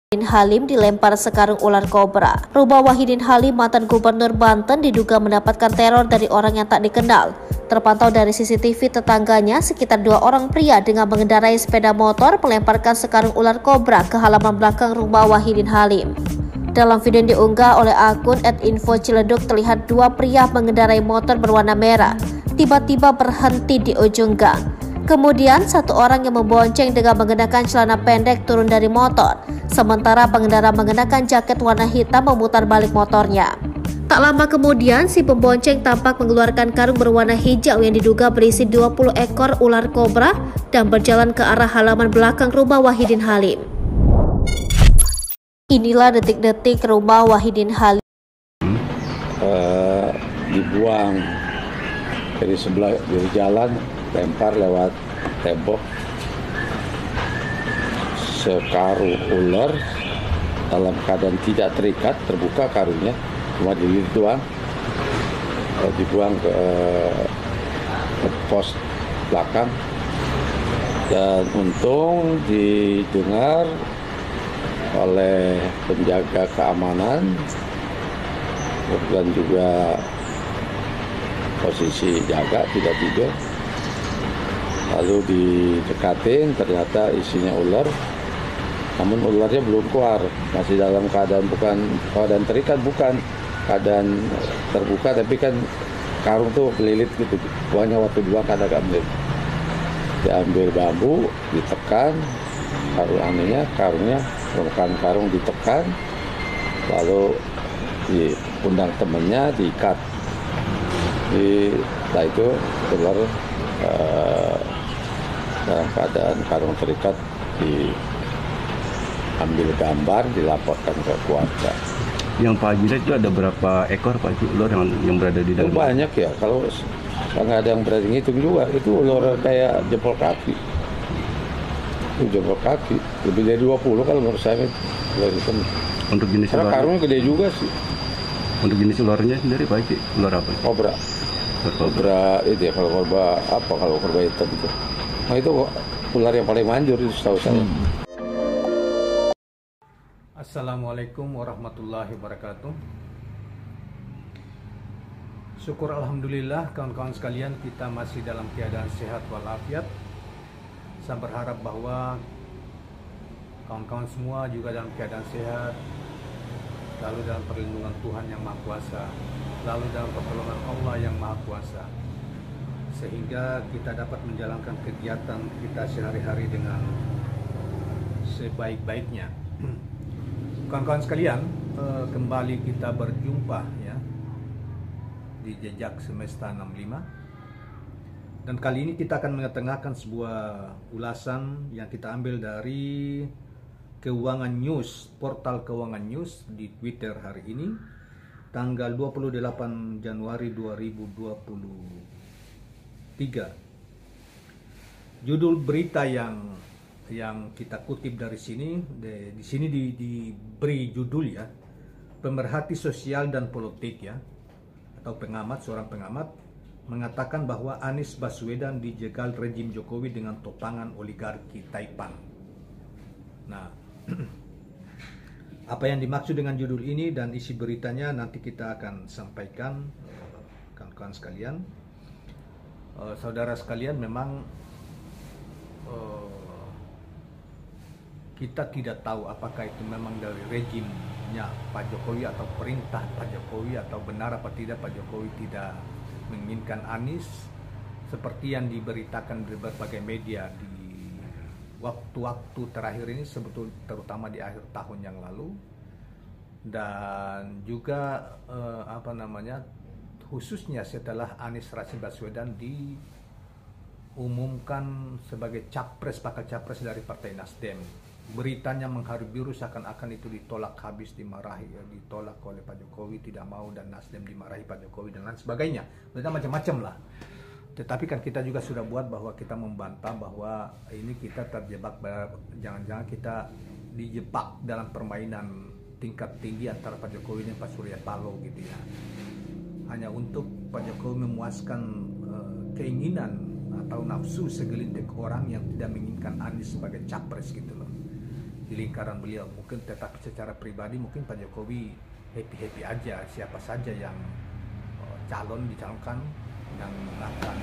Wahidin Halim dilempar sekarung ular kobra. Rumah Wahidin Halim, mantan gubernur Banten, diduga mendapatkan teror dari orang yang tak dikenal. Terpantau dari CCTV tetangganya, sekitar 2 orang pria dengan mengendarai sepeda motor melemparkan sekarung ular kobra ke halaman belakang rumah Wahidin Halim. Dalam video yang diunggah oleh akun @info_ciledug terlihat 2 pria mengendarai motor berwarna merah tiba-tiba berhenti di ujung gang. Kemudian 1 orang yang membonceng dengan mengenakan celana pendek turun dari motor, sementara pengendara mengenakan jaket warna hitam memutar balik motornya. Tak lama kemudian, si pembonceng tampak mengeluarkan karung berwarna hijau yang diduga berisi 20 ekor ular kobra dan berjalan ke arah halaman belakang rumah Wahidin Halim. Inilah detik-detik rumah Wahidin Halim. Dibuang dari sebelah dari jalan, lempar lewat tembok sekarung ular dalam keadaan tidak terikat, terbuka karungnya, cuma dililit doang, dibuang ke pos belakang. Dan untung didengar oleh penjaga keamanan, kemudian juga posisi jaga tidak tidur, lalu didekatin, ternyata isinya ular, namun ularnya belum keluar, masih dalam keadaan bukan keadaan terikat, bukan keadaan terbuka, tapi kan karung tuh kelilit gitu, buahnya waktu dua kan agak melilit. Diambil bambu, ditekan, karungnya permukaan karung ditekan, lalu diundang temennya, diikat. Setelah itu ular dalam keadaan karung terikat diambil gambar, dilaporkan ke keluarga. Yang Pak Haji lihat itu ada berapa ekor Pak Haji ular yang berada di dalam? Banyak ya, kalau nggak ada yang berani ngitung juga. Itu ular kayak jempol kaki. Itu jempol kaki, lebih dari 20 kalau menurut saya itu. Untuk jenis karena ular, karungnya gede juga sih. Untuk jenis ularnya sendiri Pak Haji, ular apa? Kobra. Kobra itu ya, kalau kobra apa, kalau kobra hitam itu. Nah itu ular yang paling manjur itu setahu saya. Assalamualaikum warahmatullahi wabarakatuh. Syukur alhamdulillah kawan-kawan sekalian, kita masih dalam keadaan sehat walafiat. Saya berharap bahwa kawan-kawan semua juga dalam keadaan sehat, lalu dalam perlindungan Tuhan yang Maha Kuasa, lalu dalam pertolongan Allah yang Maha Kuasa, sehingga kita dapat menjalankan kegiatan kita sehari-hari dengan sebaik-baiknya. Kawan-kawan sekalian, kembali kita berjumpa ya di Jejak Semesta 65, dan kali ini kita akan mengetengahkan sebuah ulasan yang kita ambil dari Keuangan News, portal Keuangan News di Twitter hari ini, tanggal 28 Januari 2023. Judul berita yang kita kutip dari sini, di sini diberi judul ya, pemerhati sosial dan politik ya, atau pengamat, seorang pengamat mengatakan bahwa Anies Baswedan dijegal rejim Jokowi dengan topangan oligarki Taipan. Nah, apa yang dimaksud dengan judul ini dan isi beritanya nanti kita akan sampaikan, kawan-kawan sekalian. Saudara sekalian, memang kita tidak tahu apakah itu memang dari rejimnya Pak Jokowi atau perintah Pak Jokowi, atau benar apa tidak Pak Jokowi tidak menginginkan Anies seperti yang diberitakan di berbagai media di waktu-waktu terakhir ini, sebetulnya terutama di akhir tahun yang lalu, dan juga khususnya setelah Anies Rashid Baswedan diumumkan sebagai bakal capres dari Partai Nasdem. Beritanya mengharu-biru seakan-akan itu ditolak habis, dimarahi, ditolak oleh Pak Jokowi, tidak mau, dan Nasdem dimarahi Pak Jokowi dan lain sebagainya. Berita macam-macam lah. Tetapi kan kita juga sudah buat bahwa kita membantah bahwa ini kita terjebak, jangan-jangan kita dijebak dalam permainan tingkat tinggi antara Pak Jokowi dan Pak Surya Paloh gitu ya. Hanya untuk Pak Jokowi memuaskan keinginan atau nafsu segelintir orang yang tidak menginginkan Anies sebagai capres gitu loh. di lingkaran beliau. Mungkin tetapi secara pribadi mungkin Pak Jokowi happy-happy aja siapa saja yang dicalonkan yang akan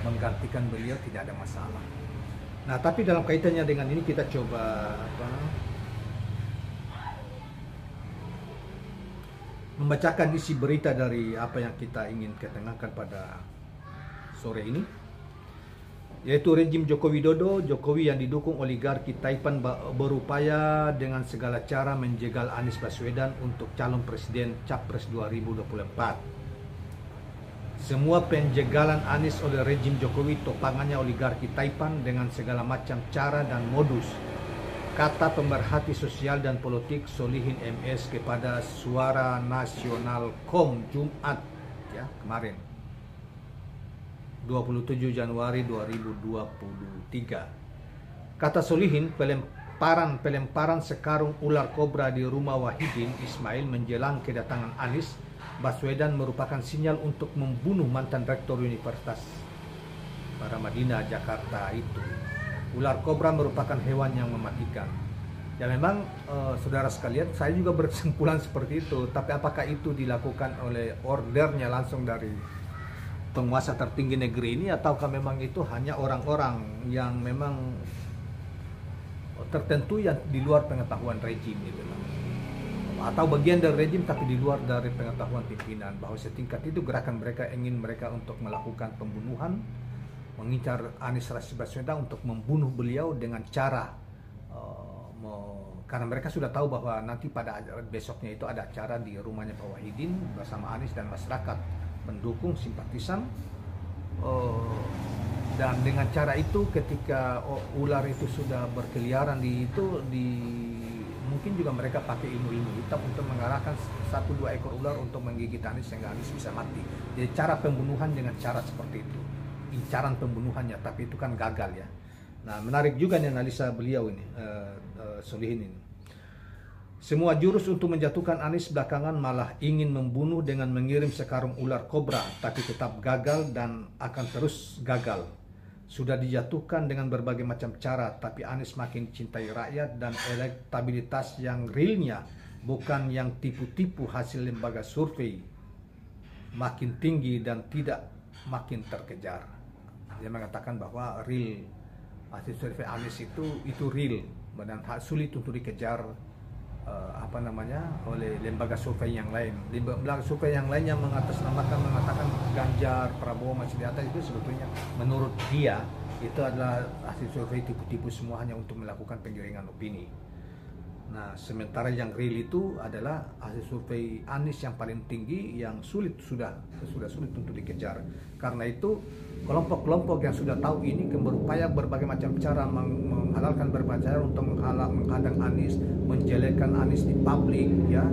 menggantikan beliau, tidak ada masalah. Nah, tapi dalam kaitannya dengan ini kita coba membacakan isi berita dari apa yang kita ingin ketengahkan pada sore ini, yaitu rejim Joko Widodo, Jokowi yang didukung oligarki Taipan berupaya dengan segala cara menjegal Anies Baswedan untuk calon presiden Capres 2024. Semua penjegalan Anies oleh rejim Jokowi topangannya oligarki Taipan dengan segala macam cara dan modus, kata pemerhati sosial dan politik Solihin MS kepada Suara Nasional KOM Jumat kemarin 27 Januari 2023. Kata Solihin, pelemparan sekarung ular kobra di rumah Wahidin Ismail menjelang kedatangan Anies Baswedan merupakan sinyal untuk membunuh mantan rektor Universitas Paramadina Jakarta itu. Ular kobra merupakan hewan yang mematikan. Ya memang saudara sekalian, saya juga berkesimpulan seperti itu. Tapi apakah itu dilakukan oleh ordernya langsung dari penguasa tertinggi negeri ini, ataukah memang itu hanya orang-orang yang memang tertentu yang di luar pengetahuan rejim gitu, atau bagian dari rejim tapi di luar dari pengetahuan pimpinan, bahwa setingkat itu gerakan mereka ingin mereka untuk melakukan pembunuhan, mengincar Anies Baswedan untuk membunuh beliau dengan cara karena mereka sudah tahu bahwa nanti pada besoknya itu ada acara di rumahnya Pak Wahidin bersama Anies dan masyarakat pendukung simpatisan, dan dengan cara itu ketika ular itu sudah berkeliaran mungkin juga mereka pakai ilmu-ilmu hitam untuk mengarahkan 1-2 ekor ular untuk menggigit Anies sehingga Anies bisa mati. Jadi cara pembunuhan dengan cara seperti itu, incaran pembunuhannya, tapi itu kan gagal ya. Nah, menarik juga nih analisa beliau ini, Solihin ini. Semua jurus untuk menjatuhkan Anies belakangan malah ingin membunuh dengan mengirim sekarung ular kobra, tapi tetap gagal dan akan terus gagal. Sudah dijatuhkan dengan berbagai macam cara, tapi Anies makin cintai rakyat dan elektabilitas yang realnya, bukan yang tipu-tipu hasil lembaga survei, makin tinggi dan tidak makin terkejar. Dia mengatakan bahwa real hasil survei Anies itu real dan sulit untuk dikejar oleh lembaga survei yang lain. Lembaga survei yang lain yang mengatakan Ganjar, Prabowo masih di atas, itu sebetulnya menurut dia itu adalah hasil survei tipu-tipu semua hanya untuk melakukan penggiringan opini. Nah, sementara yang real itu adalah hasil survei Anies yang paling tinggi, yang sudah sulit untuk dikejar. Karena itu kelompok-kelompok yang sudah tahu ini berupaya berbagai macam cara menghalalkan berbagai cara untuk menghadang Anies, menjelekkan Anies di publik, ya,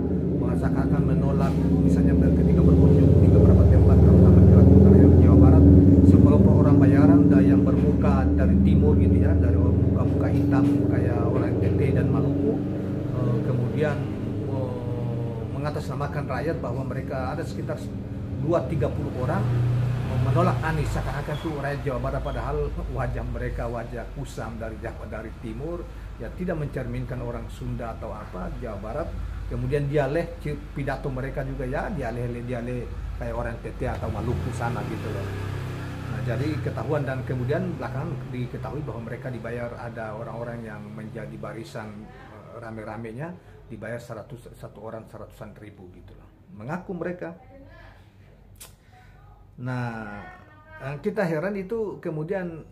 akan menolak, misalnya ketika berkunjung di beberapa tempat terutama di Jawa Barat, sekelompok orang bayaran yang bermuka dari timur gitu ya, dari muka-muka hitam kayak orang NTT dan Maluku, kemudian mengatasnamakan rakyat bahwa mereka ada sekitar 2-30 orang menolak Anies, seakan-akan itu rakyat Jawa Barat, padahal wajah mereka wajah kusam dari timur, ya tidak mencerminkan orang Sunda atau apa Jawa Barat. Kemudian dialek pidato mereka juga ya dialek kayak orang NTT atau Maluku sana gitu loh. Nah, jadi ketahuan, dan kemudian belakangan diketahui bahwa mereka dibayar, ada orang-orang yang menjadi barisan rame-ramenya dibayar satu orang 100-an ribu gitu loh, mengaku mereka. Nah, kita heran itu kemudian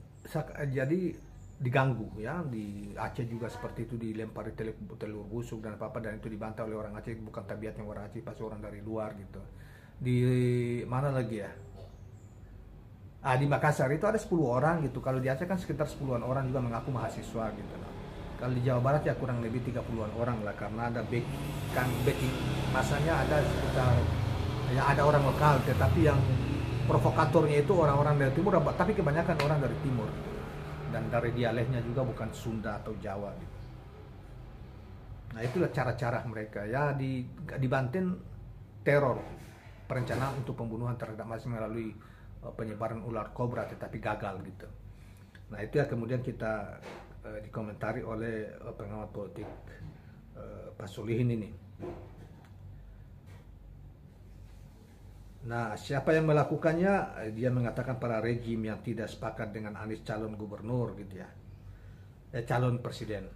jadi diganggu ya, di Aceh juga seperti itu, dilempari telur busuk dan apa-apa, dan itu dibantah oleh orang Aceh, bukan tabiatnya orang Aceh, pasti orang dari luar gitu. Di mana lagi ya? Di Makassar itu ada 10 orang gitu. Kalau di Aceh kan sekitar 10-an orang juga mengaku mahasiswa gitu loh. Kalau di Jawa Barat ya kurang lebih 30-an orang lah, karena ada backing masanya ada sekitar, ya ada orang lokal, tetapi yang provokatornya itu orang-orang dari timur, tapi kebanyakan orang dari timur gitu. Dan dari dialeknya juga bukan Sunda atau Jawa gitu. Nah, itulah cara-cara mereka ya, di Banten teror, perencanaan untuk pembunuhan terhadap masih melalui penyebaran ular kobra, tetapi gagal gitu. Nah, itu ya kemudian kita dikomentari oleh pengamat politik Pak Solihin ini. Nah, siapa yang melakukannya? Dia mengatakan para rejim yang tidak sepakat dengan Anies calon gubernur gitu ya. Calon presiden.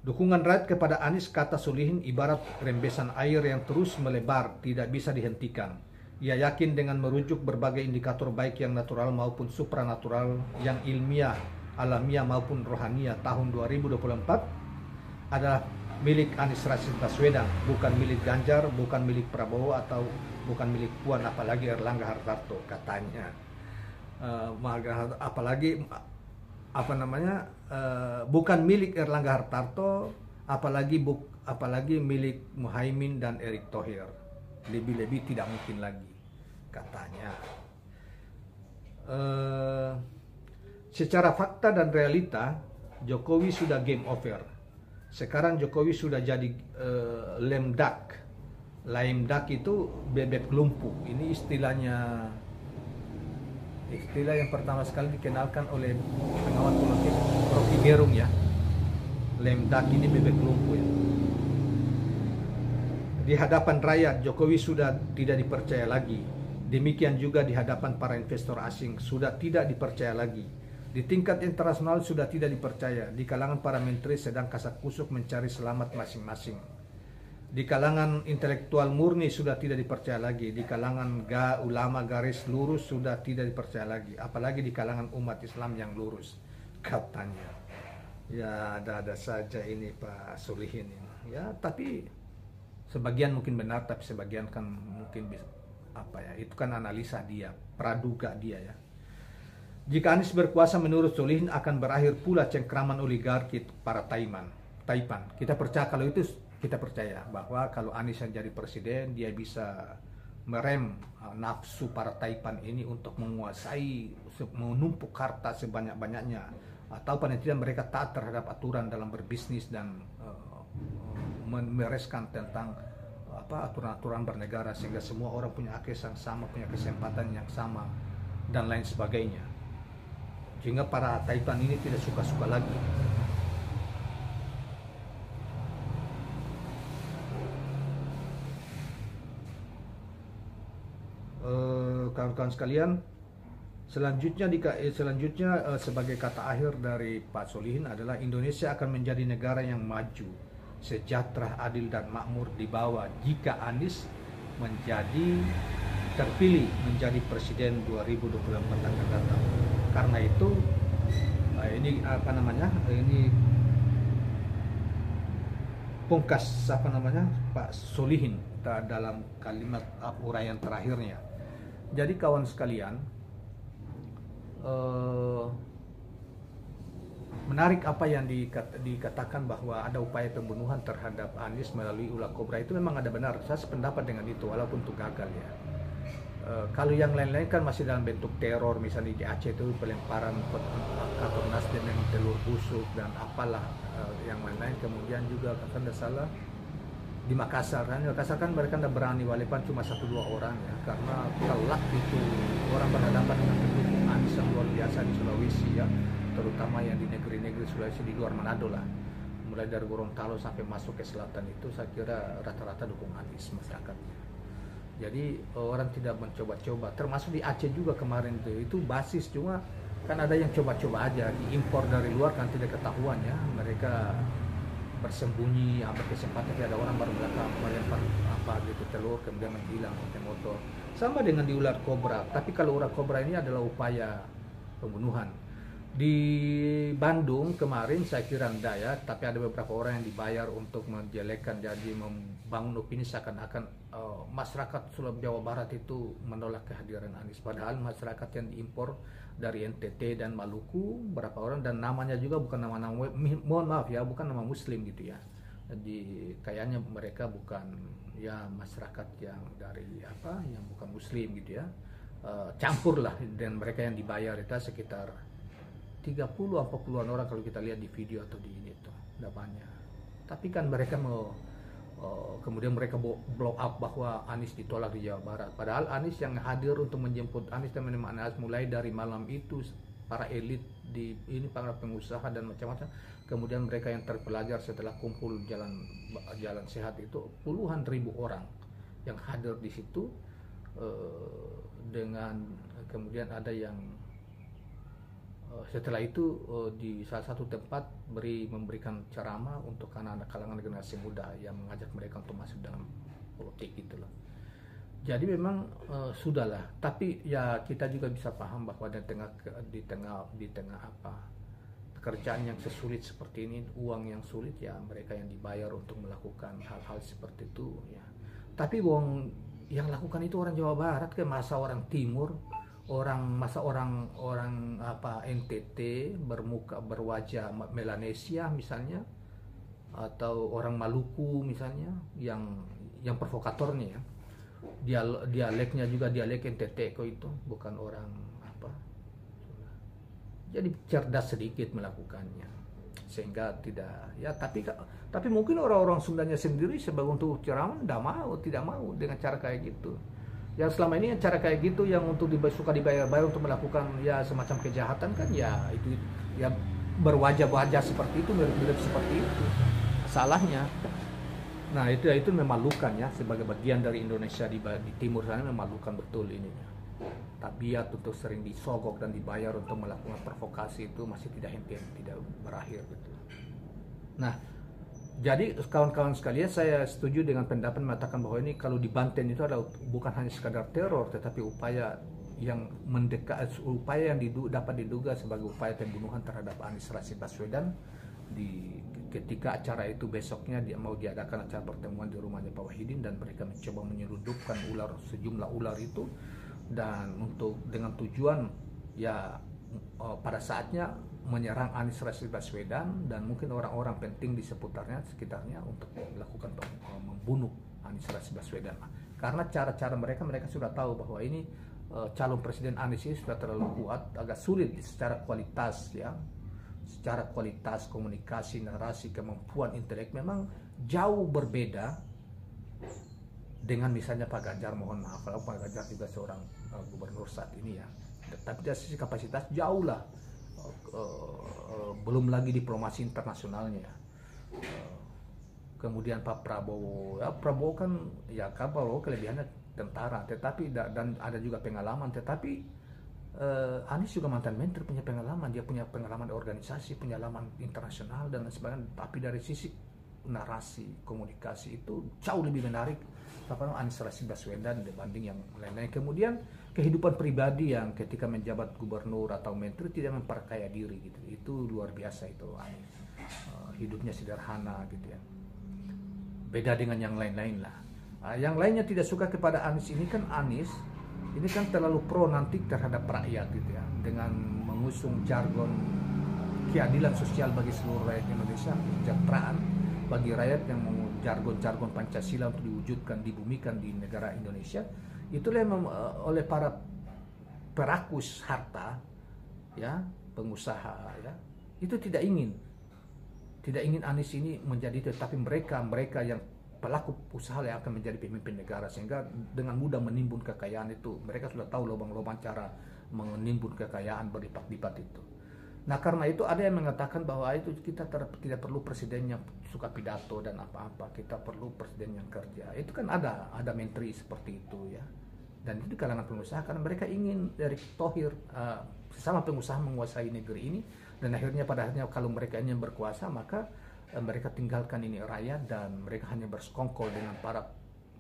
Dukungan rakyat kepada Anies, kata Solihin, ibarat rembesan air yang terus melebar, tidak bisa dihentikan. Ia yakin dengan merujuk berbagai indikator baik yang natural maupun supranatural, yang ilmiah, alamiah maupun rohania tahun 2024 adalah milik Anies Rashid Baswedan, bukan milik Ganjar, bukan milik Prabowo, atau bukan milik Puan, apalagi Erlangga Hartarto, katanya. Apalagi bukan milik Erlangga Hartarto, apalagi milik Muhaimin dan Erick Thohir. Lebih-lebih tidak mungkin lagi, katanya. Secara fakta dan realita, Jokowi sudah game over. Sekarang Jokowi sudah jadi lame duck. Lame duck itu bebek lumpuh. Ini istilah yang pertama sekali dikenalkan oleh pengamat politik Rocky Gerung ya. Lame duck ini bebek lumpuh ya. Di hadapan rakyat, Jokowi sudah tidak dipercaya lagi. Demikian juga di hadapan para investor asing, sudah tidak dipercaya lagi. Di tingkat internasional sudah tidak dipercaya. Di kalangan para menteri sedang kasak-kusuk mencari selamat masing-masing. Di kalangan intelektual murni sudah tidak dipercaya lagi. Di kalangan ulama garis lurus sudah tidak dipercaya lagi. Apalagi di kalangan umat Islam yang lurus, katanya. Ya, ada-ada saja ini Pak Solihin ini. Ya, tapi sebagian mungkin benar, tapi sebagian kan mungkin bisa itu kan analisa dia, praduga dia ya. Jika Anies berkuasa, menurut Solihin akan berakhir pula cengkraman oligarki para Taipan. Kita percaya, kalau itu kita percaya bahwa kalau Anies yang jadi presiden, dia bisa merem nafsu para Taipan ini untuk menguasai, menumpuk harta sebanyak-banyaknya, atau paling tidak mereka taat terhadap aturan dalam berbisnis dan memereskan tentang aturan-aturan bernegara, sehingga semua orang punya akses yang sama, punya kesempatan yang sama, dan lain sebagainya. Sehingga para Taipan ini tidak suka-suka lagi. Kawan-kawan sekalian, selanjutnya sebagai kata akhir dari Pak Solihin adalah Indonesia akan menjadi negara yang maju, sejahtera, adil dan makmur di bawah jika Anies terpilih menjadi presiden 2024 akan datang. Karena itu ini pungkas Pak Solihin dalam kalimat uraian terakhirnya. Jadi kawan sekalian, menarik apa yang dikatakan bahwa ada upaya pembunuhan terhadap Anies melalui ular kobra, itu memang ada benar. Saya sependapat dengan itu walaupun itu gagal ya. Kalau yang lain-lain kan masih dalam bentuk teror, misalnya di Aceh itu pelemparan kantor Nasdem dengan telur busuk dan apalah yang lain-lain. Kemudian juga kalau tidak salah di Makassar kan mereka tidak berani, walaupun cuma 1-2 orang ya, karena kelak itu orang berhadapan dengan pendukung Anies yang luar biasa di Sulawesi ya, terutama yang di negeri-negeri Sulawesi di luar Manado lah, mulai dari Gorontalo sampai masuk ke selatan itu saya kira rata-rata dukung Anies masyarakatnya. Jadi orang tidak mencoba-coba, termasuk di Aceh juga kemarin itu basis, cuma kan ada yang coba-coba aja, diimpor dari luar kan tidak ketahuan ya, mereka bersembunyi, ambil kesempatan ada orang baru belakang melempar telur kemudian menghilang pakai motor. Sama dengan di ular kobra, tapi kalau ular kobra ini adalah upaya pembunuhan. Di Bandung kemarin saya kira enggak ya, tapi ada beberapa orang yang dibayar untuk menjelekkan, jadi membangun opini seakan-akan masyarakat Sulawesi Jawa Barat itu menolak kehadiran Anies, padahal masyarakat yang diimpor dari NTT dan Maluku berapa orang, dan namanya juga bukan nama-nama, mohon maaf ya, bukan nama Muslim gitu ya. Jadi kayaknya mereka bukan ya masyarakat yang dari yang bukan Muslim gitu ya, campur lah, dan mereka yang dibayar itu sekitar 30-40-an orang kalau kita lihat di video atau di ini tuh, tidak banyak. Tapi kan mereka mau kemudian mereka blow up bahwa Anies ditolak di Jawa Barat. Padahal Anies yang hadir untuk menjemput Anies dan menemani Anies mulai dari malam itu, para elit ini para pengusaha dan macam-macam. Kemudian mereka yang terpelajar setelah kumpul jalan sehat itu puluhan ribu orang yang hadir di situ, dengan kemudian ada yang setelah itu di salah satu tempat memberikan ceramah untuk anak-anak kalangan generasi muda yang mengajak mereka untuk masuk dalam politik gitu loh. Jadi memang sudahlah, tapi ya kita juga bisa paham bahwa di tengah apa pekerjaan yang sesulit seperti ini, uang yang sulit, ya mereka yang dibayar untuk melakukan hal-hal seperti itu ya. Tapi wong yang lakukan itu orang Jawa Barat, ke masa orang Timur, orang apa NTT berwajah Melanesia misalnya, atau orang Maluku misalnya yang provokatornya ya. Dialeknya juga dialek NTT kok, itu bukan orang apa. Jadi cerdas sedikit melakukannya sehingga tidak ya, tapi mungkin orang-orang Sundanya sendiri sebagai untuk ceramah tidak mau dengan cara kayak gitu. Yang selama ini cara kayak gitu yang untuk suka dibayar-bayar untuk melakukan ya semacam kejahatan kan, ya itu ya berwajah-wajah seperti itu, mirip-mirip seperti itu. Salahnya. Nah itu memalukan ya, sebagai bagian dari Indonesia di timur sana memalukan betul ininya. Tabiat untuk sering disogok dan dibayar untuk melakukan provokasi itu masih tidak henti-henti, tidak berakhir gitu. Nah, jadi kawan-kawan sekalian, saya setuju dengan pendapat mengatakan bahwa ini kalau di Banten itu adalah bukan hanya sekadar teror, tetapi upaya yang dapat diduga sebagai upaya pembunuhan terhadap Anies Rashid Baswedan. Ketika acara itu besoknya mau diadakan acara pertemuan di rumahnya Pak Wahidin, dan mereka mencoba menyelundupkan sejumlah ular itu, dan dengan tujuan ya pada saatnya menyerang Anies Rashid Baswedan dan mungkin orang-orang penting di sekitarnya untuk melakukan membunuh Anies Rashid Baswedan. Karena cara-cara mereka sudah tahu bahwa ini calon presiden Anies ini sudah terlalu kuat, agak sulit secara kualitas ya. Secara kualitas komunikasi, narasi, kemampuan intelek memang jauh berbeda dengan misalnya Pak Ganjar. Mohon maaf kalau Pak Ganjar juga seorang gubernur saat ini ya, tapi dari sisi kapasitas jauh lah, belum lagi diplomasi internasionalnya. Kemudian Pak Prabowo, ya Prabowo kan ya Prabowo kelebihannya tentara, tetapi dan ada juga pengalaman, tetapi Anies juga mantan menteri, punya pengalaman, dia punya pengalaman organisasi, pengalaman internasional dan lain sebagainya. Tapi dari sisi narasi, komunikasi itu jauh lebih menarik Anies Rashid Baswedan dibanding yang lain-lain. Kemudian kehidupan pribadi yang ketika menjabat gubernur atau menteri tidak memperkaya diri gitu, itu luar biasa itu Anies. Hidupnya sederhana gitu ya. Beda dengan yang lain-lain lah. Yang lainnya tidak suka kepada Anies ini kan, Anies ini kan terlalu pro nanti terhadap rakyat gitu ya, dengan mengusung jargon keadilan sosial bagi seluruh rakyat Indonesia, kesejahteraan bagi rakyat, yang jargon-jargon Pancasila untuk diwujudkan, dibumikan di negara Indonesia. Itulah yang oleh para perakus harta ya, pengusaha ya, itu tidak ingin Anies ini menjadi, tetapi mereka yang pelaku usaha yang akan menjadi pemimpin negara, sehingga dengan mudah menimbun kekayaan itu. Mereka sudah tahu lubang-lubang cara menimbun kekayaan berlipat-lipat itu. Nah karena itu ada yang mengatakan bahwa itu kita tidak perlu presiden yang suka pidato dan apa-apa, kita perlu presiden yang kerja. Itu kan ada menteri seperti itu ya, dan itu di kalangan pengusaha, karena mereka ingin dari tohir sesama pengusaha menguasai negeri ini, dan akhirnya pada akhirnya kalau mereka ingin berkuasa, maka mereka tinggalkan ini rakyat, dan mereka hanya bersekongkol dengan para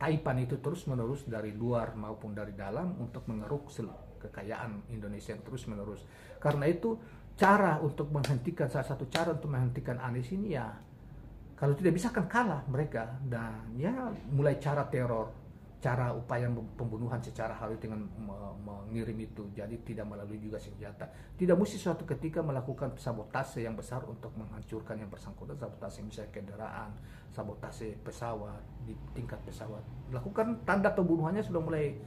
taipan itu terus-menerus dari luar maupun dari dalam untuk mengeruk kekayaan Indonesia terus menerus. Karena itu salah satu cara untuk menghentikan Anies ini ya, kalau tidak bisa kan kalah mereka, dan ya mulai cara teror, cara upaya pembunuhan secara halus dengan mengirim itu, jadi tidak melalui juga senjata. Tidak mesti suatu ketika melakukan sabotase yang besar untuk menghancurkan yang bersangkutan, sabotase misalnya kendaraan, sabotase pesawat, di tingkat pesawat. Lakukan tanda pembunuhannya sudah mulai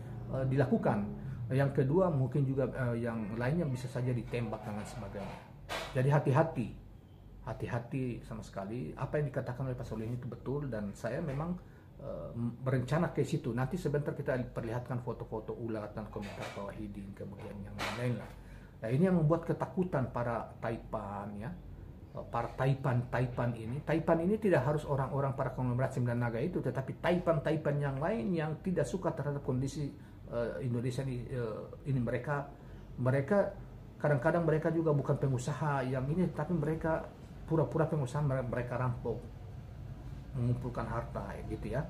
dilakukan. Yang kedua mungkin juga yang lainnya bisa saja ditembak dan sebagainya. Jadi hati-hati sama sekali. Apa yang dikatakan oleh Pak Solihin itu betul, dan saya memang berencana ke situ. Nanti sebentar kita perlihatkan foto-foto ular dan komentar Pak Wahidin, kemudian yang lain lah. Nah, ini yang membuat ketakutan para Taipan ya. Para Taipan ini tidak harus orang-orang para konglomerat Sembilan Naga itu, tetapi Taipan yang lain yang tidak suka terhadap kondisi Indonesia ini mereka kadang-kadang mereka juga bukan pengusaha yang ini, tapi mereka pura-pura pengusaha, mereka rampok, mengumpulkan harta gitu ya.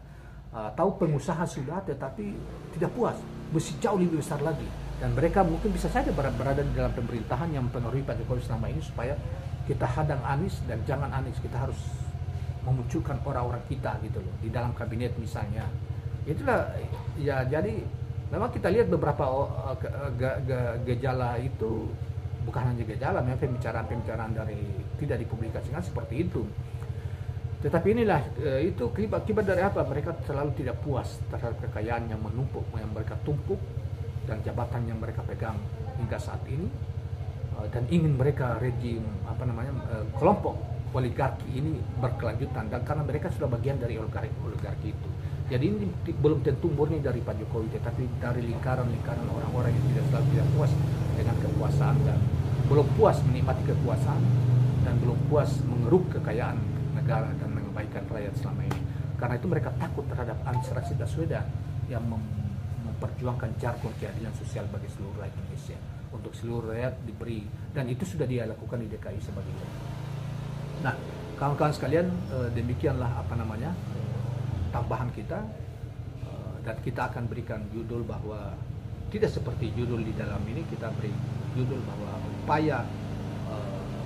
Tahu pengusaha sudah, tetapi tidak puas, mesti jauh lebih besar lagi, dan mereka mungkin bisa saja berada di dalam pemerintahan yang mempengaruhi Pak Jokowi selama ini supaya kita hadang Anies, dan jangan Anies, kita harus memunculkan orang-orang kita gitu loh di dalam kabinet misalnya. Itulah ya, jadi memang kita lihat beberapa gejala itu, bukan hanya gejala, memang pembicaraan dari tidak dipublikasikan seperti itu. Tetapi inilah itu akibat dari apa? Mereka selalu tidak puas terhadap kekayaan yang menumpuk, yang mereka tumpuk, dan jabatan yang mereka pegang hingga saat ini, dan ingin mereka rejim kelompok oligarki ini berkelanjutan, dan karena mereka sudah bagian dari oligarki itu. Jadi ini belum tentu murni dari Pak Jokowi, tetapi dari lingkaran-lingkaran orang-orang yang tidak puas dengan kekuasaan, dan belum puas menikmati kekuasaan, dan belum puas mengeruk kekayaan negara dan mengabaikan rakyat selama ini. Karena itu mereka takut terhadap Anies Rashid Baswedan yang memperjuangkan jargon keadilan sosial bagi seluruh rakyat Indonesia, untuk seluruh rakyat diberi, dan itu sudah dia lakukan di DKI sebagai itu. Nah, kawan-kawan sekalian, demikianlah tambahan kita, dan kita akan berikan judul bahwa tidak seperti judul di dalam ini, kita beri judul bahwa upaya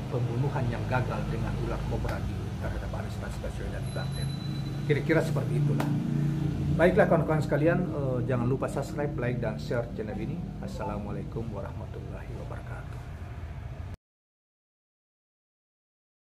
pembunuhan yang gagal dengan ular kobra terhadap Anies Baswedan di Banten. Kira-kira seperti itulah. Baiklah kawan-kawan sekalian, jangan lupa subscribe, like, dan share channel ini. Assalamualaikum warahmatullahi wabarakatuh.